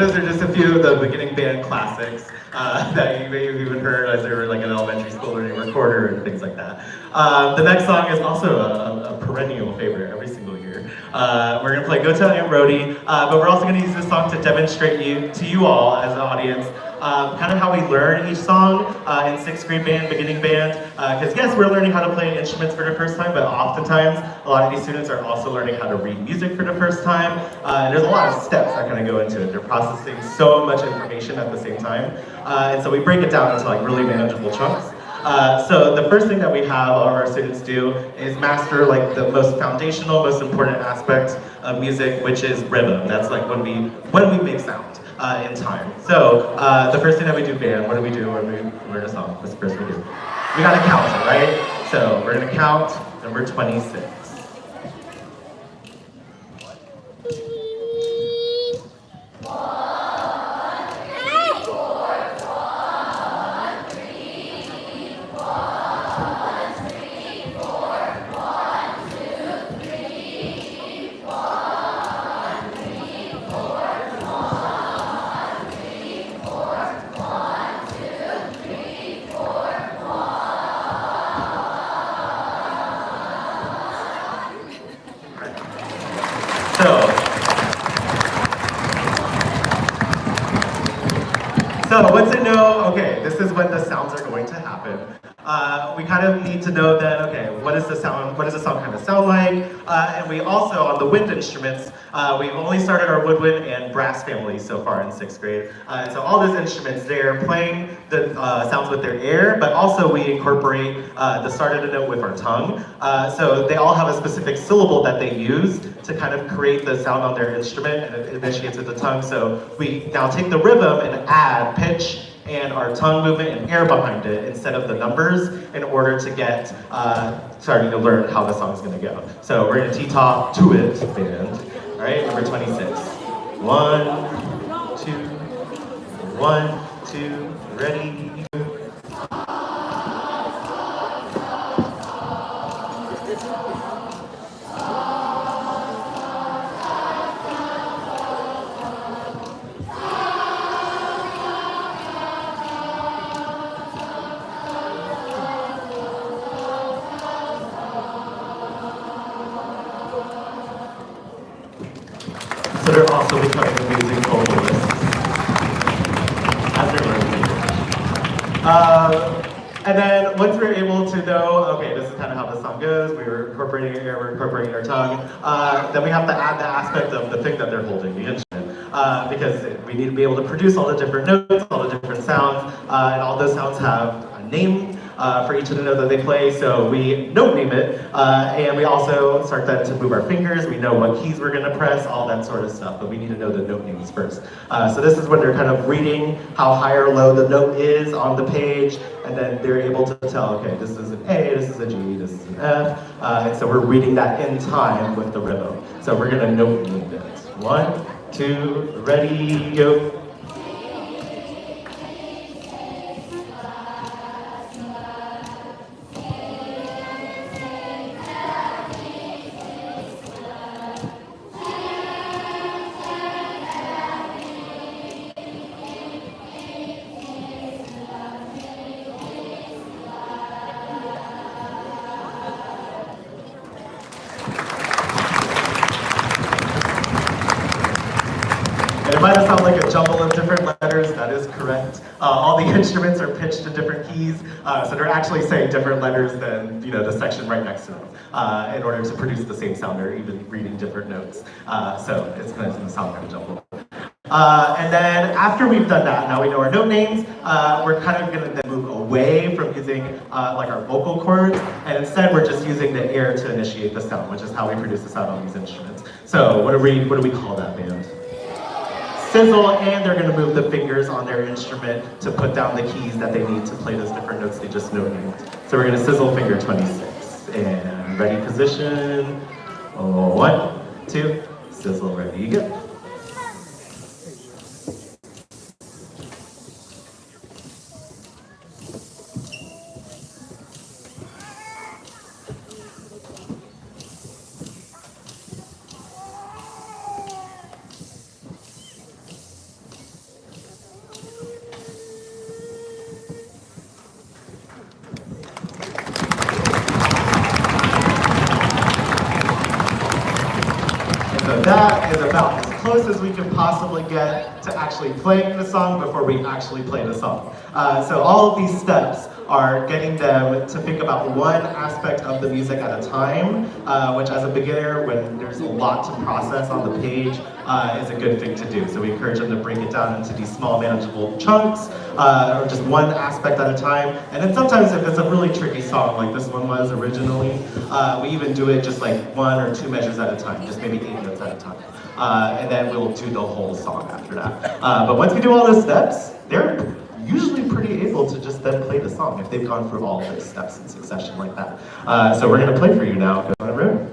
those are just a few of the beginning band classics that you may have even heard as they were like in elementary school learning recorder and things like that. The next song is also a perennial favorite every single year. We're gonna play Go Tell Aunt Rhody, but we're also gonna use this song to demonstrate to you all as an audience kind of how we learn each song in 6th grade band, beginning band. Because yes, we're learning how to play instruments for the first time, but oftentimes a lot of these students are also learning how to read music for the first time. And there's a lot of steps that kind of go into it. They're processing so much information at the same time. And so we break it down into like really manageable chunks. So the first thing that we have all of our students do is master like the most foundational, most important aspect of music, which is rhythm. That's like when we make sound in time. So the first thing that we do, band, what do we do when we learn a song? What's the first we do? We gotta count it, right? So we're gonna count number 26. So once they know, okay, this is when the sounds are going to happen, we kind of need to know then, okay, what does the song kind of sound like? And we also, on the wind instruments, we've only started our woodwind and brass families so far in 6th grade. And so all those instruments, they're playing the sounds with their ear, but also we incorporate the start of the note with our tongue. So they all have a specific syllable that they use to kind of create the sound on their instrument, and it initiates with the tongue. So we now take the rhythm and add pitch and our tongue movement and air behind it instead of the numbers in order to get starting to learn how the song's gonna go. So we're gonna T-top to it, band. All right, number 26. 1, 2, 1, 2, ready. So they're also becoming amazing vocalists as they're learning. And then once we're able to know, okay, this is kind of how the song goes, we're incorporating our ear, we're incorporating our tongue, then we have to add the aspect of the thing that they're holding, the instrument. Because we need to be able to produce all the different notes, all the different sounds, and all those sounds have a name for each of the notes that they play, so we note name it, and we also start then to move our fingers, we know what keys we're going to press, all that sort of stuff, but we need to know the note names first. So this is when they're kind of reading how high or low the note is on the page, and then they're able to tell, okay, this is an A, this is a G, this is an F, and so we're reading that in time with the rhythm. So we're going to note name it. 1, 2, ready, go. It might have sounded like a jumble of different letters, that is correct. All the instruments are pitched to different keys, so they're actually saying different letters than the section right next to them in order to produce the same sound. They're even reading different notes, so it's going to sound kind of jumbled. And then after we've done that, now we know our note names, we're kind of going to then move away from using like our vocal cords, and instead we're just using the air to initiate the sound, which is how we produce the sound on these instruments. So what do we call that, band? Sizzle, and they're going to move the fingers on their instrument to put down the keys that they need to play those different notes they just note named. So we're going to sizzle finger 26. And ready, position. 1, 2, sizzle, ready, go. So that is about as close as we can possibly get to actually playing the song before we actually play the song. So all of these steps are getting them to think about one aspect of the music at a time, which as a beginner, when there's a lot to process on the page, is a good thing to do. So we encourage them to break it down into these small manageable chunks, or just one aspect at a time. And then sometimes if it's a really tricky song, like this one was originally, we even do it just like 1 or 2 measures at a time, just maybe 8 notes at a time. And then we'll do the whole song after that. But once we do all those steps, they're usually pretty able to just then play the song if they've gone through all of those steps in succession like that. So we're going to play for you now. Go on the road.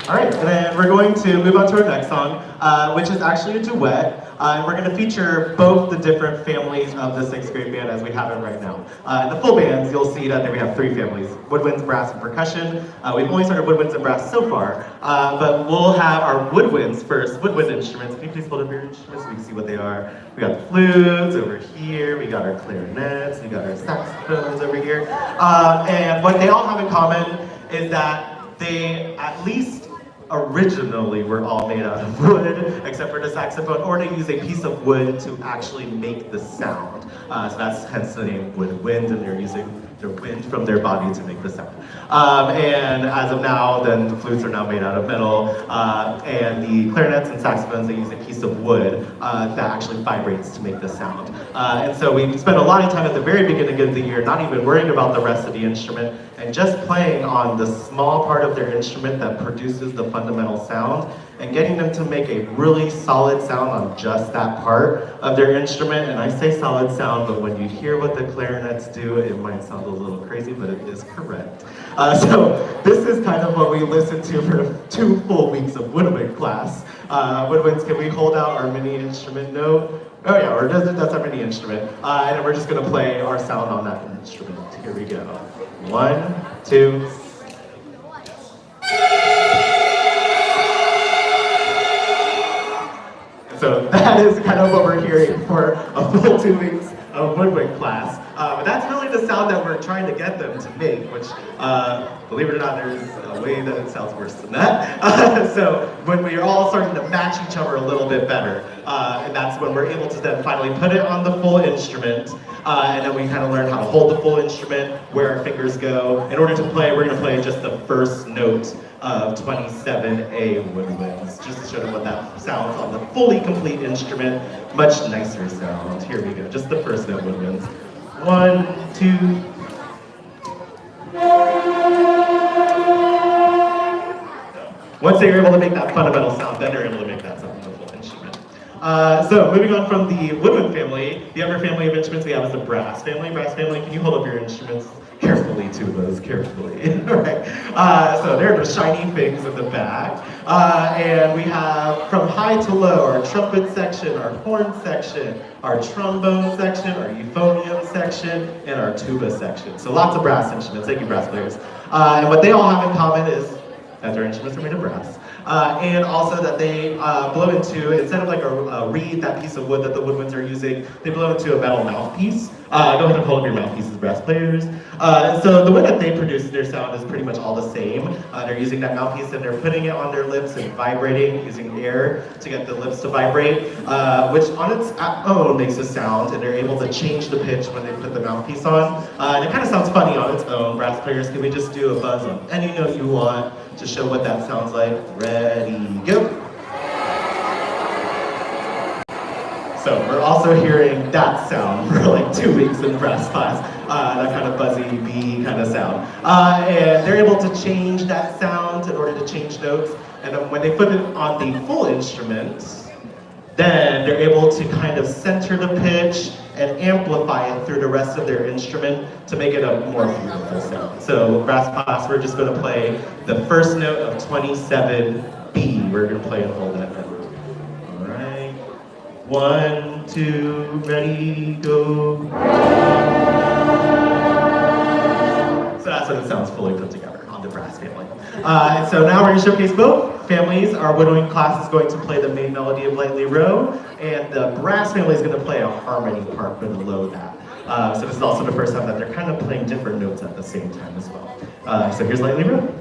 All right, and then we're going to move on to our next song, which is actually a duet. And we're going to feature both the different families of the 6th grade band as we have it right now. In the full bands, you'll see that we have 3 families, woodwinds, brass, and percussion. We've only started woodwinds and brass so far, but we'll have our woodwinds first, woodwind instruments. Can you please hold up your instruments so we can see what they are? We got the flutes over here, we got our clarinets, we got our saxophones over here. And what they all have in common is that they at least originally were all made out of wood, except for the saxophone, or they use a piece of wood to actually make the sound. So that's hence the name woodwind, and they're using their wind from their body to make the sound. And as of now, then the flutes are now made out of metal, and the clarinets and saxophones, they use a piece of wood that actually vibrates to make the sound. And so we spent a lot of time at the very beginning of the year not even worrying about the rest of the instrument, and just playing on the small part of their instrument that produces the fundamental sound, and getting them to make a really solid sound on just that part of their instrument. And I say solid sound, but when you hear what the clarinets do, it might sound a little crazy, but it is correct. So this is kind of what we listened to for 2 full weeks of woodwind class. Woodwinds, can we hold out our mini instrument note? Oh yeah, or that's our mini instrument. And then we're just gonna play our sound on that instrument. Here we go. 1, 2. So that is kind of what we're hearing for a full 2 weeks of woodwind class. But that's really the sound that we're trying to get them to make, which, believe it or not, there's a way that it sounds worse than that. So when we are all starting to match each other a little bit better, and that's when we're able to then finally put it on the full instrument, and then we kind of learn how to hold the full instrument, where our fingers go. In order to play, we're going to play just the first note of 27A woodwinds, just to show them what that sounds on the fully complete instrument. Much nicer sound. Here we go, just the first note woodwinds. 1, 2. Once they're able to make that fundamental sound, then they're able to make that sound on the full instrument. So moving on from the woodwind family, the other family of instruments we have is the brass family. Brass family, can you hold up your instruments? Carefully, tubas, carefully. All right. So there are the shiny things in the back. And we have from high to low, our trumpet section, our horn section, our trombone section, our euphonium section, and our tuba section. So lots of brass instruments. Thank you, brass players. And what they all have in common is that their instruments are made of brass. And also that they blow into, instead of like a reed, that piece of wood that the woodwinds are using, they blow into a metal mouthpiece. Go ahead and hold up your mouthpieces, brass players. And so the way that they produce their sound is pretty much all the same. They're using that mouthpiece and they're putting it on their lips and vibrating, using air to get the lips to vibrate, which on its own makes a sound, and they're able to change the pitch when they put the mouthpiece on. And it kind of sounds funny on its own. Brass players, can we just do a buzz on any note you want to show what that sounds like? Ready, go. So we're also hearing that sound for like 2 weeks in brass class, that kind of buzzy B kind of sound. And they're able to change that sound in order to change notes And then when they put it on the full instrument, then they're able to kind of center the pitch and amplify it through the rest of their instrument to make it a more beautiful sound. So brass class, we're just going to play the first note of 27B. We're going to play and hold that note. All right. 1, 2, ready, go. So that's what it sounds fully put together on the brass family. And so now we're going to showcase both families. Our winnowing class is going to play the main melody of Lightly Row, and the brass family is going to play a harmony part below that. So this is also the first time that they're kind of playing different notes at the same time as well. So here's Lightly Row.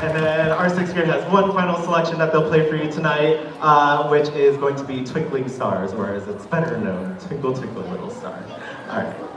And then our sixth grade has one final selection that they'll play for you tonight, which is going to be Twinkling Stars, or as it's better known, Twinkle Twinkle Little Star. All right.